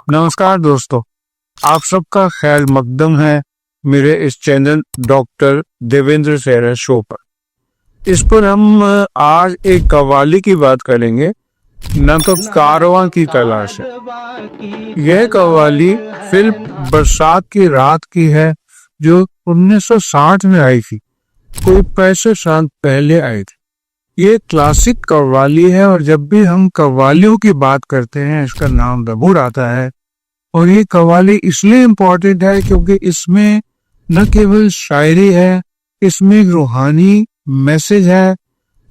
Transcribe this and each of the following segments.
नमस्कार दोस्तों, आप सबका खैर मकदम है मेरे इस चैनल डॉक्टर देवेंद्र सेहरा शो पर। इस पर हम आज एक कव्वाली की बात करेंगे, न तो कारवां की तलाश है। यह कव्वाली फिल्म बरसात की रात की है, जो 1960 में आई थी, कोई 65 साल पहले आई थी। ये क्लासिक कव्वाली है और जब भी हम कव्वालियों की बात करते हैं इसका नाम जरूर आता है। और ये कव्वाली इसलिए इम्पोर्टेंट है क्योंकि इसमें न केवल शायरी है, इसमें एक रूहानी मैसेज है,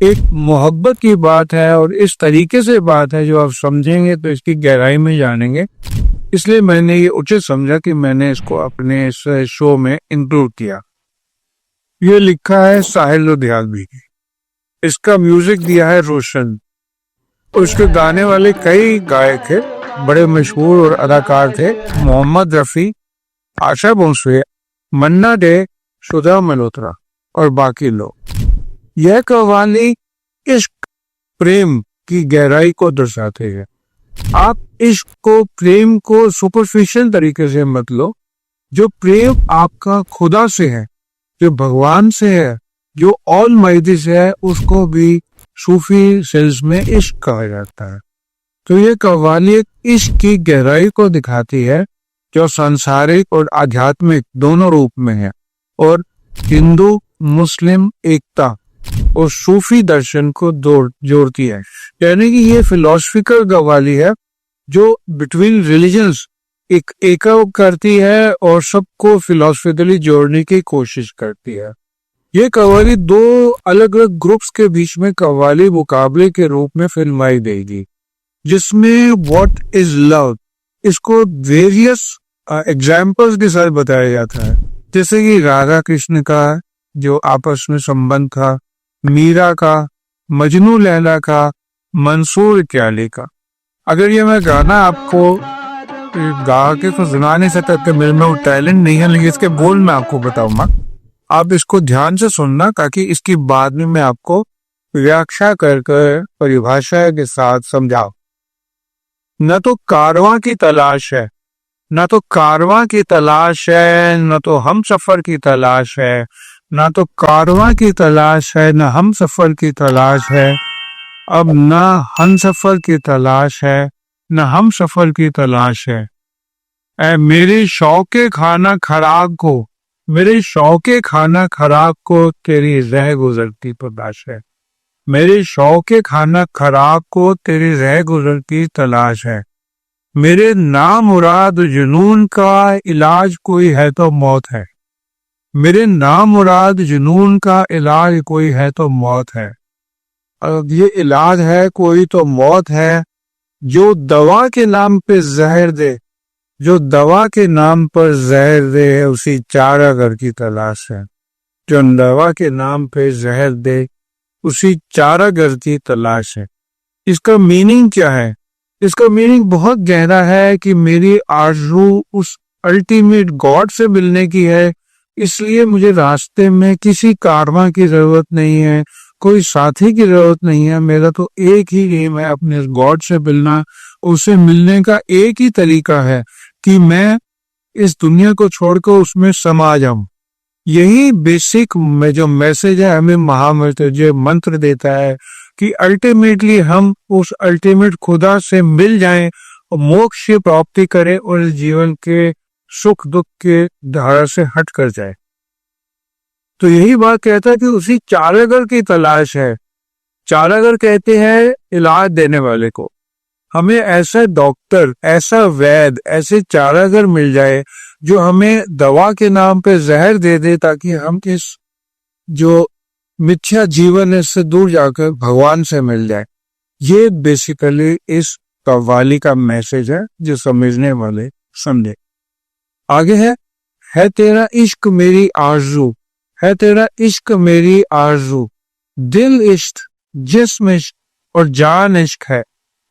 एक मोहब्बत की बात है और इस तरीके से बात है जो आप समझेंगे तो इसकी गहराई में जानेंगे। इसलिए मैंने ये उचित समझा कि मैंने इसको अपने इस शो में इंक्लूड किया। ये लिखा है साहिल लुधियानवी की, इसका म्यूजिक दिया है रोशन। उसके गाने वाले कई गायक है, बड़े मशहूर और अदाकार थे, मोहम्मद रफी, आशा भोसले, मन्ना डे, सुधा मल्होत्रा और बाकी लोग। यह कव्वाली इश्क प्रेम की गहराई को दर्शाते हैं। आप इश्क को, प्रेम को सुपरफिशियल तरीके से मत लो। जो प्रेम आपका खुदा से है, जो भगवान से है, जो ऑलमाइटी से है, उसको भी सूफी सेंस में इश्क कहा जाता है। तो ये कव्वाली इश्क की गहराई को दिखाती है, जो सांसारिक और आध्यात्मिक दोनों रूप में है, और हिंदू मुस्लिम एकता और सूफी दर्शन को जोड़ती है। यानी कि ये फिलोसफिकल कव्वाली है जो बिटवीन रिलीजन्स एक करती है और सबको फिलोसफिकली जोड़ने की कोशिश करती है। ये कव्वाली दो अलग अलग ग्रुप्स के बीच में कव्वाली मुकाबले के रूप में फिल्माई गई, जिसमें व्हाट इज लव इसको वेरियस एग्जाम्पल्स के साथ बताया जाता है। जैसे कि राधा कृष्ण का जो आपस में संबंध था, मीरा का, मजनू लैला का, मंसूर क्याली का। अगर ये मैं गाना आपको गा के तो सुना नहीं सकता, मेरे में वो टैलेंट नहीं है, लेकिन इसके बोल मैं आपको बताऊंगा। आप इसको ध्यान से सुनना ताकि इसकी बाद में मैं आपको व्याख्या कर परिभाषा के साथ समझाऊं। न तो कारवां की तलाश है, न तो कारवां की तलाश है, न तो हम सफर की तलाश है, न तो कारवां की तलाश है, न हम सफर की तलाश है। अब न हम सफर की तलाश है, न हम सफर की तलाश है। ऐ मेरे शौके खाना खराब को, मेरे शौके खाना खराब को तेरी रह गुजरती तलाश है। मेरे शौके खाना खराब को तेरी रह गुजरती तलाश है। मेरे नामुराद जुनून का इलाज कोई है तो मौत है। मेरे नामुराद जुनून का इलाज कोई है तो मौत है। अब ये इलाज है कोई तो मौत है। जो दवा के नाम पे जहर दे, जो दवा के नाम पर जहर दे, उसी चारागर की तलाश है। जो दवा के नाम पे जहर दे, उसी चारागर की तलाश है। इसका मीनिंग क्या है? इसका मीनिंग बहुत गहरा है कि मेरी आरज़ू उस अल्टीमेट गॉड से मिलने की है, इसलिए मुझे रास्ते में किसी कारवां की जरूरत नहीं है, कोई साथी की जरूरत नहीं है। मेरा तो एक ही एम है, अपने गॉड से मिलना। उससे मिलने का एक ही तरीका है कि मैं इस दुनिया को छोड़कर उसमें समा जाऊं। यही बेसिक में जो मैसेज है हमें महामृत्युंजय मंत्र देता है कि अल्टीमेटली हम उस अल्टीमेट खुदा से मिल जाएं और मोक्ष की प्राप्ति करें और इस जीवन के सुख दुख के धारा से हट कर जाए। तो यही बात कहता है कि उसी चारागर की तलाश है। चारागर कहते हैं इलाज देने वाले को। हमें ऐसा डॉक्टर, ऐसा वैद्य, ऐसे चारागर मिल जाए जो हमें दवा के नाम पे जहर दे दे, ताकि हम इस जो मिथ्या जीवन है इससे दूर जाकर भगवान से मिल जाए। ये बेसिकली इस कव्वाली का मैसेज है, जो समझने वाले समझे। आगे है तेरा इश्क मेरी आरज़ू, है तेरा इश्क मेरी आरज़ू, दिल इश्क, जिस्म इश्क और जान इश्क है।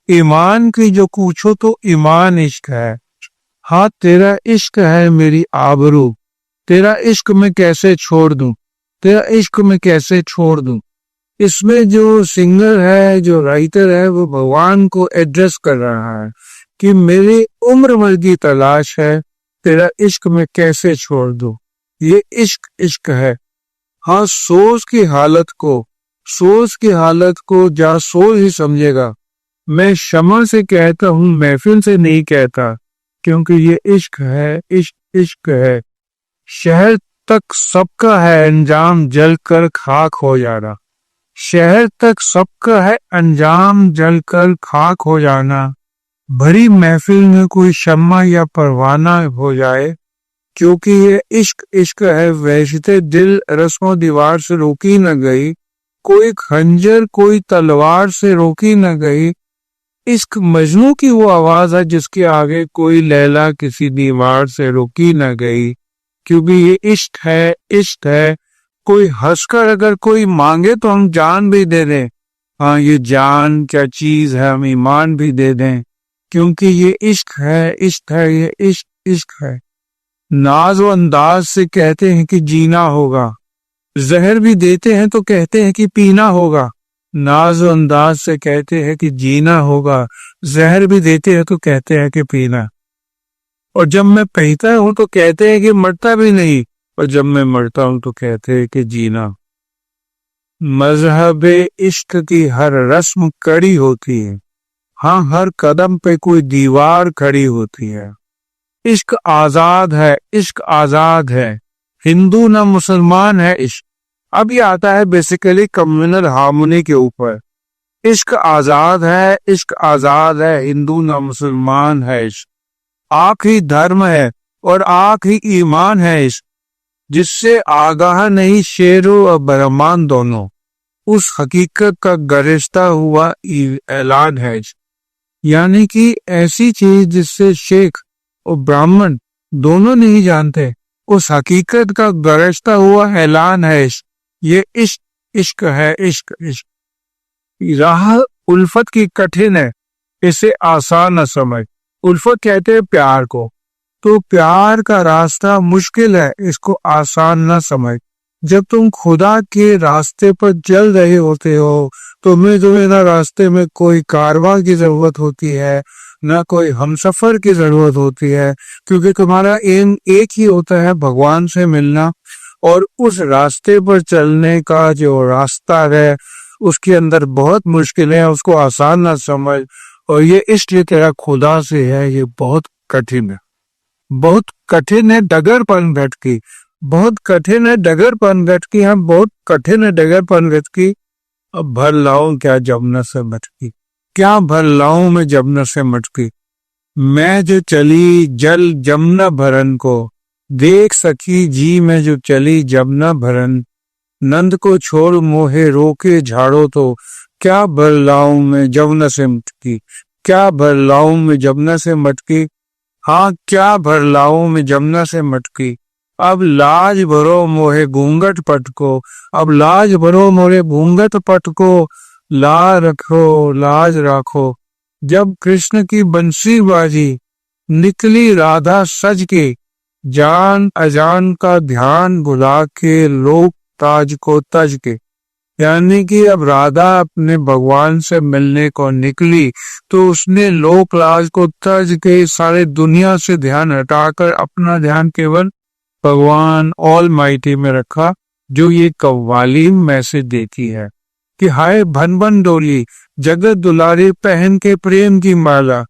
ईमान की जो पूछो तो ईमान इश्क है। हाँ तेरा इश्क है मेरी आबरू, तेरा इश्क मैं कैसे छोड़ दूं, तेरा इश्क मैं कैसे छोड़ दूं। इसमें जो सिंगर है, जो राइटर है, वो भगवान को एड्रेस कर रहा है कि मेरी उम्र भर की तलाश है, तेरा इश्क मैं कैसे छोड़ दूं। ये इश्क इश्क है। हाँ, सोच की हालत को जा सोच ही समझेगा। मैं क्षमा से कहता हूँ, महफिल से नहीं कहता, क्योंकि ये इश्क है, इश्क इश्क है। शहर तक सबका है अंजाम, जल कर खाक हो जाना। शहर तक सबका है अंजाम, जल कर खाक हो जाना। भरी महफिल में कोई शम्मा या परवाना हो जाए, क्योंकि ये इश्क इश्क है। वैसे दिल रस्मों दीवार से रोकी न गई, कोई खंजर कोई तलवार से रोकी न गई। इश्क मजनू की वो आवाज है जिसके आगे कोई लैला किसी दीवार से रोकी न गई, क्योंकि ये इश्क है, इश्क है। कोई हंसकर अगर कोई मांगे तो हम जान भी दे दें। हाँ, ये जान क्या चीज है, हम ईमान भी दे दें, क्योंकि ये इश्क है, इश्क है, ये इश्क इश्क है। नाज व अंदाज से कहते हैं कि जीना होगा, जहर भी देते हैं तो कहते हैं कि पीना होगा। नाज व अंदाज से कहते हैं कि जीना होगा, जहर भी देते हैं तो कहते हैं कि पीना। और जब मैं पीता हूं तो कहते हैं कि मरता भी नहीं, और जब मैं मरता हूं तो कहते हैं कि जीना। मजहब इश्क की हर रस्म कड़ी होती है। हाँ, हर कदम पे कोई दीवार खड़ी होती है। इश्क आजाद है, इश्क आजाद है। हिंदू ना मुसलमान है इश्क। अब ये आता है बेसिकली कम्युनल हार्मोनी के ऊपर। इश्क आजाद है, इश्क आजाद है, हिंदू ना मुसलमान है इश्क। आँख ही धर्म है और आँख ही ईमान है इश्क, जिससे आगाह नहीं शेरो और बरमान दोनों, उस हकीकत का गरिश्ता हुआ ऐलान है इश्क। यानी कि ऐसी चीज जिससे शेख और ब्राह्मण दोनों नहीं जानते, उस हकीकत का गरिश्ता हुआ ऐलान है इश्क। ये इश्क इश्क है, इश्क इश्क। राह उल्फत की कठिन है, इसे आसान न समझ। उल्फत कहते हैं प्यार को, तो प्यार का रास्ता मुश्किल है, इसको आसान न समझ। जब तुम खुदा के रास्ते पर चल रहे होते हो, तुम्हें ना रास्ते में कोई कारवां की जरूरत होती है, ना कोई हमसफर की जरूरत होती है, क्योंकि तुम्हारा एम एक ही होता है, भगवान से मिलना। और उस रास्ते पर चलने का जो रास्ता है, उसके अंदर बहुत मुश्किलें हैं, उसको आसान ना समझ। और ये इसलिए तेरा खुदा से है, ये बहुत कठिन है, बहुत कठिन है डगर पन घट की, बहुत कठिन है डगर पन घट की। हम बहुत कठिन है डगर पन घट की। अब भर लाऊं क्या जमुना से मटकी, क्या भर लाऊं मैं जमुना से मटकी। मैं जो चली जल जमुना भरन को, देख सकी जी मैं जो चली जमुना भरन। नंद को छोड़ मोहे रोके झाड़ो तो, क्या भर लाऊं मैं जमुना से मटकी, क्या भर लाऊं मैं जमुना से मटकी। हाँ, क्या भर लाऊं मैं जमुना से मटकी। अब लाज भरो मोहे घूंघट पटको, अब लाज भरो मोरे घूंघट पटको। लाज रखो। जब कृष्ण की बंसी बाजी, निकली राधा सज के, जान अजान का ध्यान भुला के, लोक ताज को तज के। यानी कि अब राधा अपने भगवान से मिलने को निकली, तो उसने लोक लाज को तज के सारे दुनिया से ध्यान हटाकर अपना ध्यान केवल भगवान ऑल माइटी में रखा, जो ये कव्वाली मैसेज देती है कि हाय भन भन डोली, जगत दुलारी पहन के प्रेम की माला।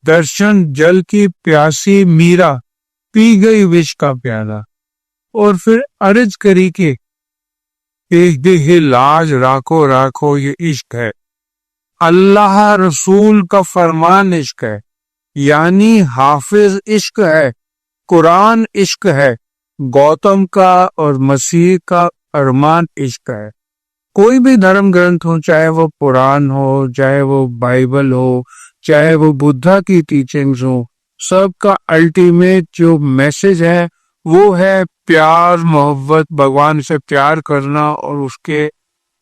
दर्शन जल की प्यासी मीरा, पी गई विष का प्याला। और फिर अर्ज करी के लाज राखो राखो, ये इश्क है। अल्लाह रसूल का फरमान इश्क है, यानी हाफिज इश्क है, कुरान इश्क है, गौतम का और मसीह का अरमान इश्क है। कोई भी धर्म ग्रंथ हो, चाहे वो पुराण हो, चाहे वो बाइबल हो, चाहे वो बुद्धा की टीचिंग्स हो, सबका अल्टीमेट जो मैसेज है वो है प्यार, मोहब्बत, भगवान से प्यार करना और उसके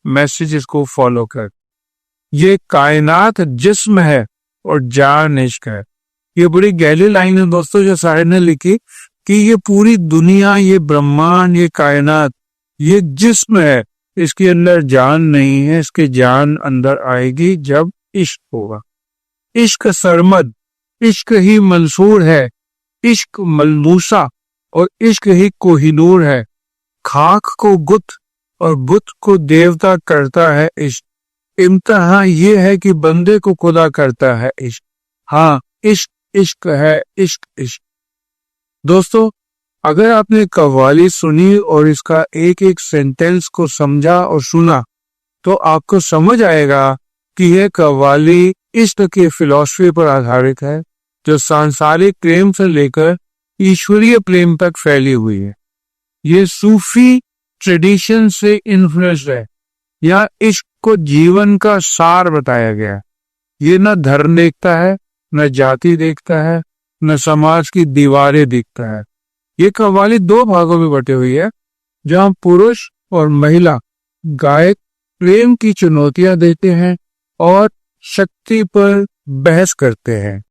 मैसेजेस को फॉलो कर। ये कायनात जिस्म है और जान इश्क है। ये बड़ी गहरी लाइन है दोस्तों जो शायर ने लिखी कि ये पूरी दुनिया, ये ब्रह्मांड, ये कायनात, ये जिस्म है, इसके अंदर जान नहीं है। इसके जान अंदर आएगी जब इश्क होगा। इश्क सरमद, इश्क ही मंसूर है, इश्क मलमूसा और इश्क ही कोहिनूर है। खाक को गुत और बुत को देवता करता है इश्क। इम्तिहान ये है कि बंदे को खुदा करता है इश्क। हाँ, इश्क इश्क है, इश्क इश्क। दोस्तों, अगर आपने कव्वाली सुनी और इसका एक एक सेंटेंस को समझा और सुना तो आपको समझ आएगा कि यह कव्वाली इश्क की फिलॉसफी पर आधारित है, जो सांसारिक प्रेम से लेकर ईश्वरीय प्रेम तक फैली हुई है। ये सूफी ट्रेडिशन से इन्फ्लुएंस्ड है। या इश्क को जीवन का सार बताया गया। ये न धर्म देखता है, न जाति देखता है, न समाज की दीवारें देखता है। ये कव्वाली दो भागों में बटी हुई है, जहां पुरुष और महिला गायक प्रेम की चुनौतियां देते हैं और शक्ति पर बहस करते हैं।